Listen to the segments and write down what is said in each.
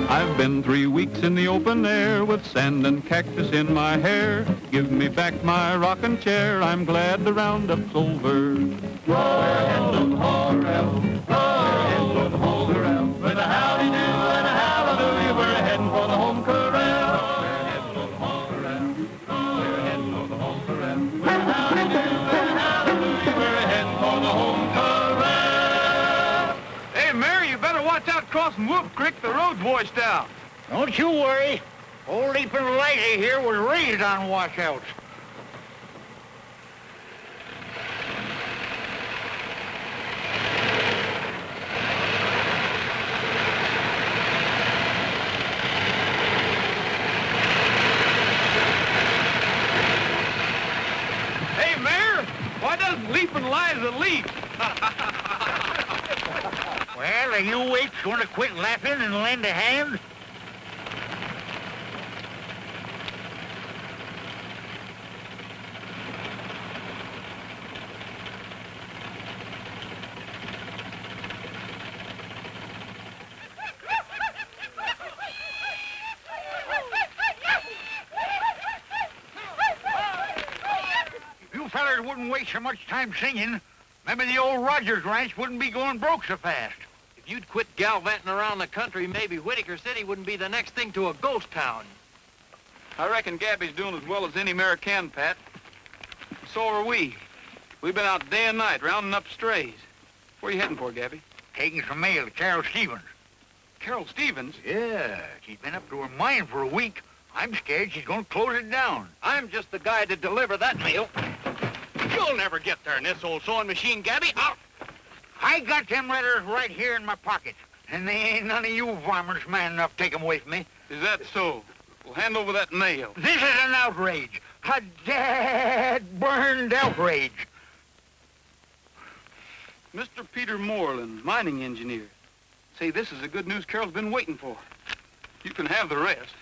I've been 3 weeks in the open air with sand and cactus in my hair. Give me back my rocking chair, I'm glad the roundup's over. We're heading to the Horrell, we're heading to the Horrell. With a howdy-do and a hallelujah, we're heading for the home corral. We're heading to the Horrell, we're heading to the home corral. With a howdy-do and a hallelujah, we're heading for the home corral. Hey, Mary, you better watch out crossing Wolf Creek. The road's washed out. Don't you worry. Old Leaping Lighty here was raised on washouts. Hey, Mayor, why doesn't Leaping Liza leap? Well, are you apes going to quit laughing and lend a hand? If you fellers wouldn't waste so much time singing, maybe the old Rogers Ranch wouldn't be going broke so fast. If you'd quit gallivanting around the country, maybe Whitaker City wouldn't be the next thing to a ghost town. I reckon Gabby's doing as well as any mare can, Pat. So are we. We've been out day and night rounding up strays. Where are you heading for, Gabby? Taking some mail to Carol Stevens. Carol Stevens? Yeah, she's been up to her mine for a week. I'm scared she's going to close it down. I'm just the guy to deliver that mail. You'll never get there in this old sewing machine, Gabby. I got them letters right here in my pocket, and they ain't none of you varmints man enough to take them away from me. Is that so? Well, hand over that mail. This is an outrage. A dad-burned outrage. Mr. Peter Moreland, mining engineer. Say, this is the good news Carol's been waiting for. You can have the rest.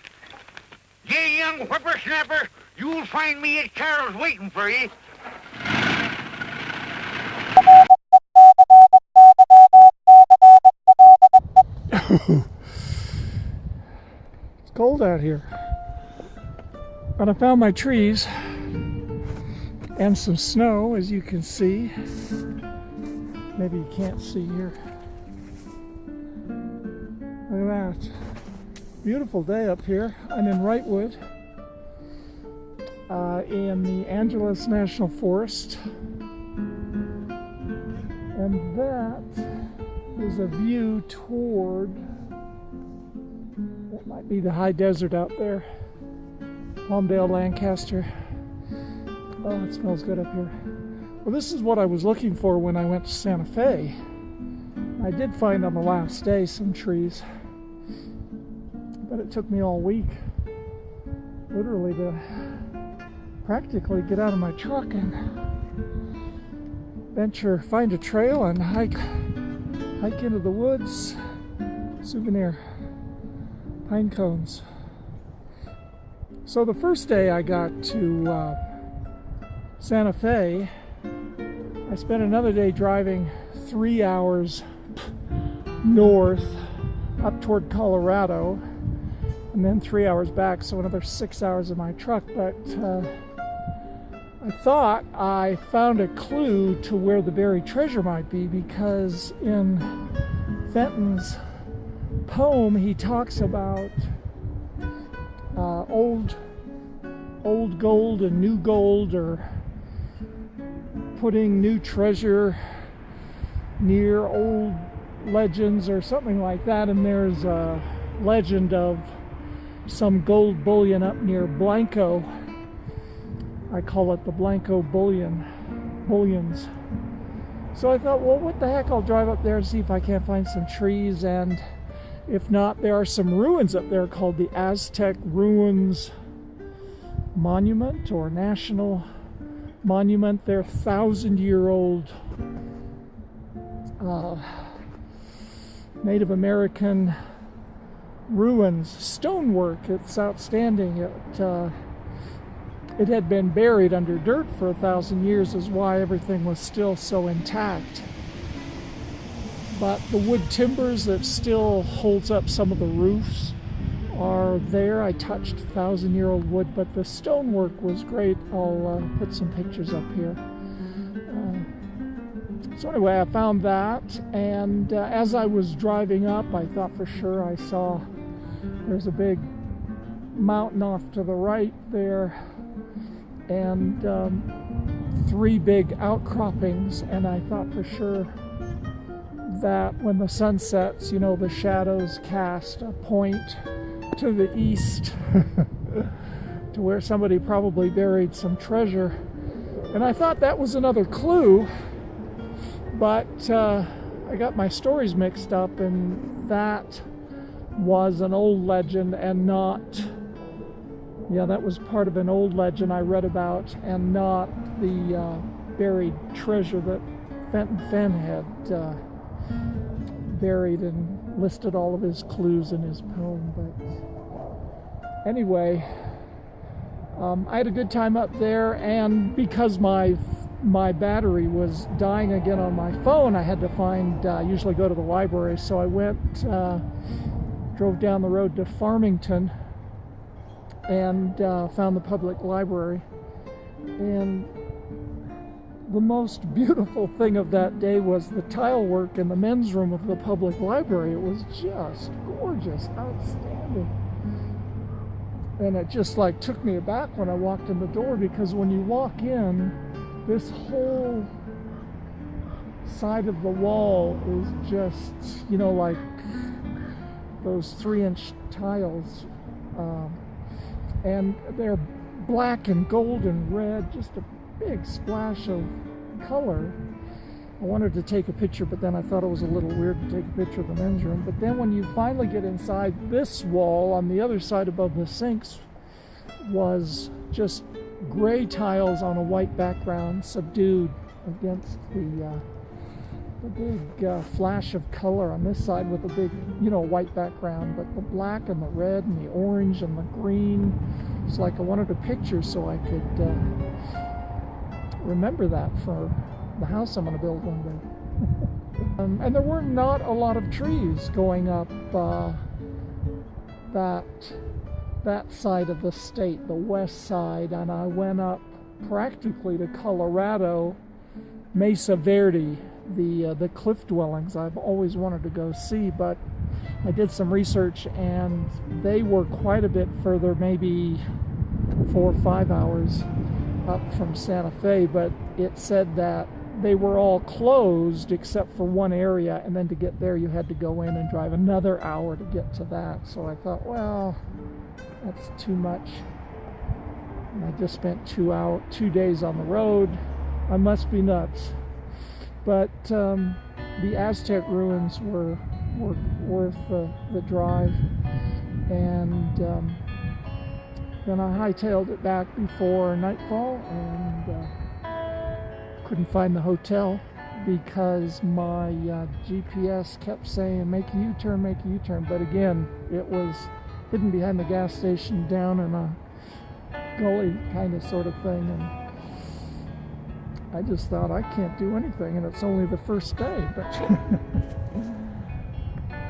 You young whippersnapper, you'll find me at Carol's waiting for you. It's cold out here. But I found my trees and some snow, as you can see. Maybe you can't see here. Look at that. Beautiful day up here. I'm in Wrightwood, in the Angeles National Forest. And that is a view toward what might be the high desert out there. Palmdale, Lancaster. Oh, it smells good up here. Well, this is what I was looking for when I went to Santa Fe. I did find on the last day some trees, but it took me all week, literally, to practically get out of my truck and find a trail and hike into the woods. Souvenir pine cones. So the first day I got to Santa Fe, I spent another day driving 3 hours north up toward Colorado, and then 3 hours back, so another 6 hours in my truck. But I thought I found a clue to where the buried treasure might be, because in Fenton's poem he talks about old gold and new gold, or putting new treasure near old legends or something like that. And there's a legend of some gold bullion up near Blanco. I call it the Blanco bullions. So I thought, well, what the heck, I'll drive up there and see if I can't find some trees, and if not, there are some ruins up there called the Aztec Ruins Monument or National Monument. They're 1,000-year-old Native American ruins, stonework. It's outstanding. It had been buried under dirt for 1,000 years, is why everything was still so intact. but the wood timbers that still holds up some of the roofs are there. I touched 1,000-year-old wood, but the stonework was great. I'll put some pictures up here. So anyway, I found that, and as I was driving up, I thought for sure I saw there's a big mountain off to the right there, and 3 big outcroppings, and I thought for sure that when the sun sets, you know, the shadows cast a point to the east to where somebody probably buried some treasure. And I thought that was another clue, but I got my stories mixed up, and that was an old legend and not, yeah, that was part of an old legend I read about and not the buried treasure that Fenton Fenn had buried and listed all of his clues in his poem. But anyway, I had a good time up there, and because my battery was dying again on my phone, I had to find, usually go to the library, so I went, drove down the road to Farmington and found the public library. And the most beautiful thing of that day was the tile work in the men's room of the public library. It was just gorgeous, outstanding. And it just like took me aback when I walked in the door, because when you walk in, this whole side of the wall is just, you know, like those 3-inch tiles. And they're black and gold and red, just a big splash of color. I wanted to take a picture, but then I thought it was a little weird to take a picture of the men's room. But then when you finally get inside, this wall on the other side above the sinks was just gray tiles on a white background, subdued against the big flash of color on this side with a big, you know, white background. But the black and the red and the orange and the green, it's like I wanted a picture so I could remember that for the house I'm going to build one day. And there were not a lot of trees going up that side of the state, the west side, and I went up practically to Colorado, Mesa Verde, the cliff dwellings I've always wanted to go see, but I did some research and they were quite a bit further, maybe 4 or 5 hours up from Santa Fe, but it said that they were all closed except for one area, and then to get there you had to go in and drive another hour to get to that. So I thought, well, that's too much. And I just spent 2 days on the road. I must be nuts. But the Aztec ruins were worth the drive, and then I hightailed it back before nightfall, and couldn't find the hotel because my GPS kept saying make a U-turn, make a U-turn, but again it was hidden behind the gas station down in a gully kind of sort of thing, and I just thought I can't do anything, and it's only the first day. But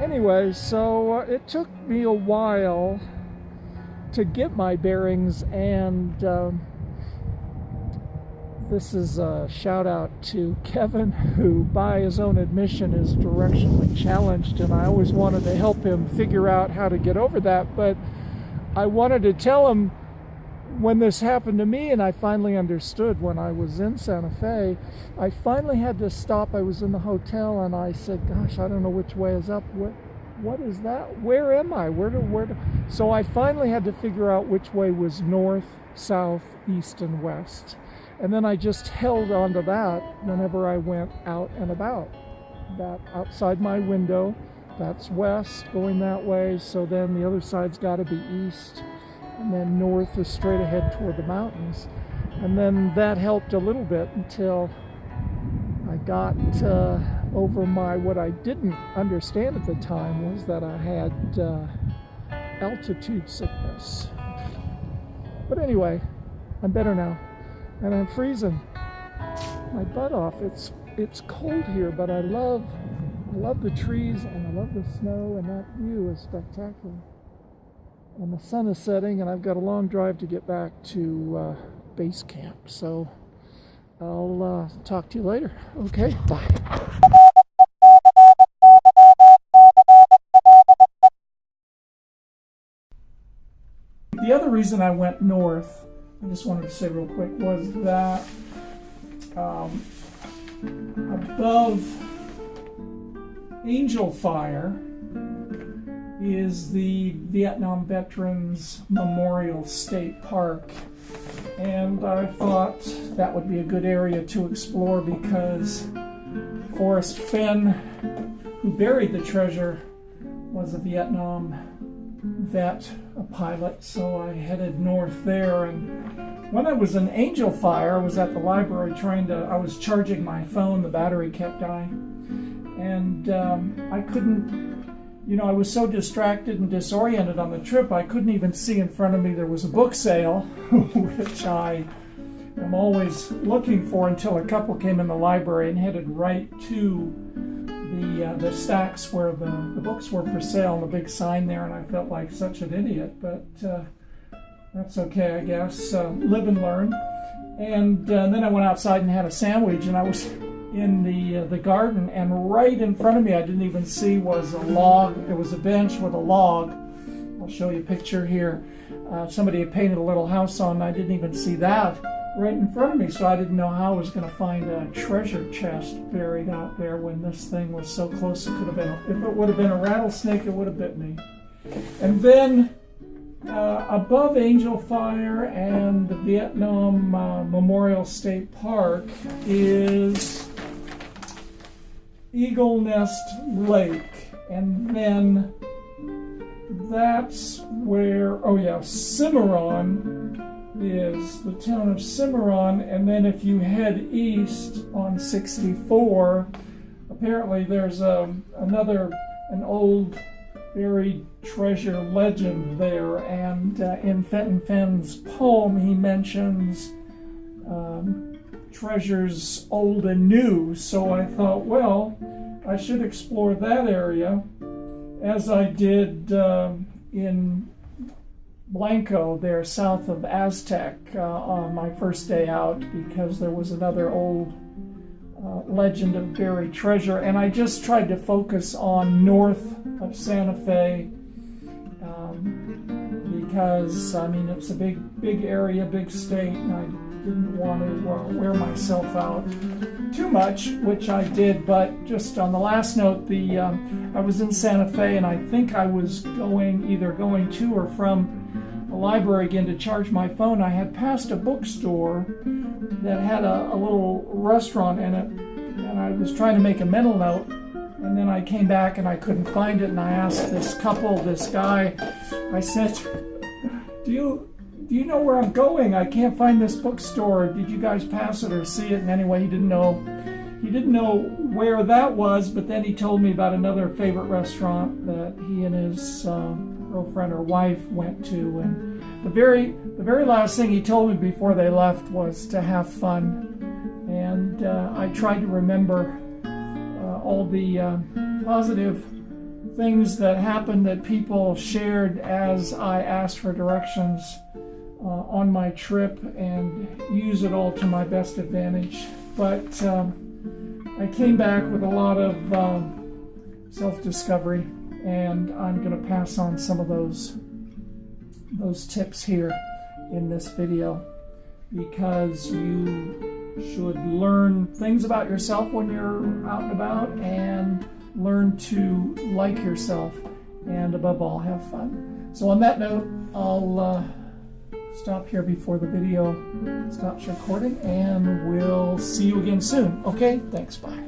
anyway, so it took me a while to get my bearings, and this is a shout out to Kevin, who by his own admission is directionally challenged, and I always wanted to help him figure out how to get over that, but I wanted to tell him when this happened to me, and I finally understood when I was in Santa Fe. I finally had to stop. I was in the hotel and I said, gosh, I don't know which way is up. What is that? Where am I? Where do? So I finally had to figure out which way was north, south, east, and west. And then I just held on to that whenever I went out and about. That outside my window, that's west, going that way. So then the other side's got to be east. And then north is straight ahead toward the mountains. And then that helped a little bit until I got over what I didn't understand at the time was that I had altitude sickness. But anyway, I'm better now. And I'm freezing my butt off. It's cold here, but I love I love the trees and I love the snow, and that view is spectacular. And the sun is setting, and I've got a long drive to get back to base camp. So I'll talk to you later. Okay, bye. The other reason I went north, I just wanted to say real quick, was that above Angel Fire is the Vietnam Veterans Memorial State Park. And I thought that would be a good area to explore because Forrest Fenn, who buried the treasure, was a Vietnam vet, a pilot, so I headed north there. And when I was in Angel Fire, I was at the library I was charging my phone, the battery kept dying, and I couldn't, I was so distracted and disoriented on the trip, I couldn't even see in front of me there was a book sale, which I am always looking for, until a couple came in the library and headed right to the stacks where the books were for sale, and the big sign there, and I felt like such an idiot, but that's okay, I guess. Live and learn. And then I went outside and had a sandwich, and I was in the garden, and right in front of me, I didn't even see, was a log. There was a bench with a log. I'll show you a picture here. Somebody had painted a little house on, and I didn't even see that right in front of me, so I didn't know how I was going to find a treasure chest buried out there when this thing was so close. It could have been, if it would have been a rattlesnake, it would have bit me. And then above Angel Fire and the Vietnam Memorial State Park is Eagle Nest Lake, and then that's where, Cimarron is the town of Cimarron, and then if you head east on 64, apparently there's an old buried treasure legend there, and in Fenton Fenn's poem he mentions treasures old and new, so I thought, well, I should explore that area, as I did in Blanco there south of Aztec on my first day out, because there was another old legend of buried treasure, and I just tried to focus on north of Santa Fe because it's a big area, big state, and I didn't want to wear myself out too much, which I did. But just on the last note, I was in Santa Fe, and I think I was either going to or from the library again to charge my phone. I had passed a bookstore that had a little restaurant in it, and I was trying to make a mental note, and then I came back and I couldn't find it, and I asked this guy, I said, do you know where I'm going? I can't find this bookstore. Did you guys pass it or see it? And anyway, he didn't know where that was, but then he told me about another favorite restaurant that he and his girlfriend or wife went to, and the very last thing he told me before they left was to have fun. And I tried to remember all the positive things that happened that people shared as I asked for directions on my trip, and use it all to my best advantage. But I came back with a lot of self-discovery, and I'm going to pass on some of those tips here in this video, because you should learn things about yourself when you're out and about, and learn to like yourself, and above all, have fun. So on that note, I'll stop here before the video stops recording, and we'll see you again soon. Okay, thanks, bye.